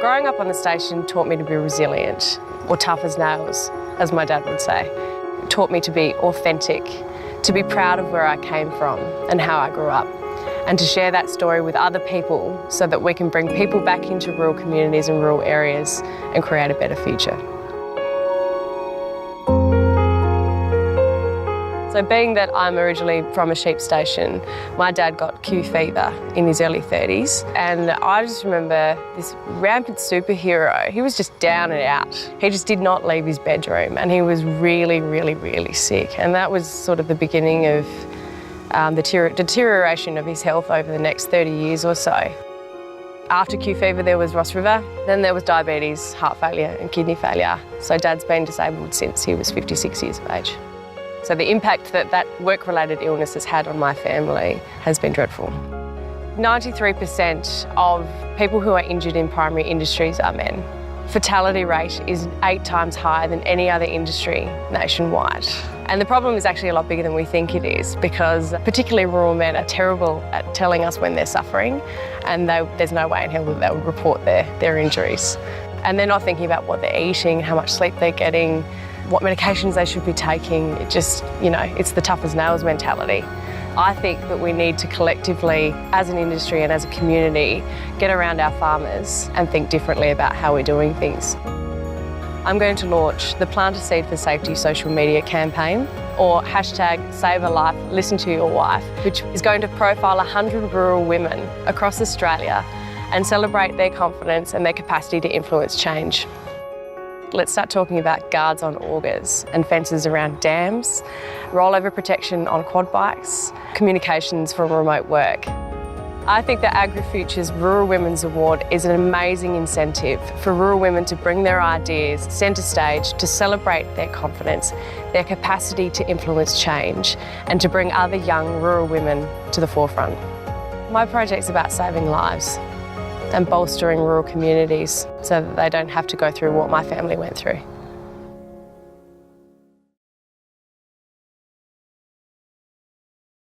Growing up on the station taught me to be resilient, or tough as nails, as my dad would say. It taught me to be authentic, to be proud of where I came from and how I grew up, and to share that story with other people so that we can bring people back into rural communities and rural areas and create a better future. So being that I'm originally from a sheep station, my dad got Q fever in his early 30s, and I just remember this rampant superhero. He was just down and out. He just did not leave his bedroom, and he was really, really, really sick. And that was sort of the beginning of the deterioration of his health over the next 30 years or so. After Q fever, there was Ross River, then there was diabetes, heart failure and kidney failure. So Dad's been disabled since he was 56 years of age. So the impact that work-related illness has had on my family has been dreadful. 93% of people who are injured in primary industries are men. Fatality rate is 8 times higher than any other industry nationwide. And the problem is actually a lot bigger than we think it is, because particularly rural men are terrible at telling us when they're suffering, and there's no way in hell that they would report their injuries. And they're not thinking about what they're eating, how much sleep they're getting, what medications they should be taking. It just, it's the tough as nails mentality. I think that we need to collectively, as an industry and as a community, get around our farmers and think differently about how we're doing things. I'm going to launch the Plant a Seed for Safety social media campaign, or #SaveALife, Listen to Your Wife, which is going to profile 100 rural women across Australia and celebrate their confidence and their capacity to influence change. Let's start talking about guards on augers and fences around dams, rollover protection on quad bikes, communications for remote work. I think the AgriFutures Rural Women's Award is an amazing incentive for rural women to bring their ideas centre stage, to celebrate their confidence, their capacity to influence change, and to bring other young rural women to the forefront. My project's about saving lives and bolstering rural communities so that they don't have to go through what my family went through.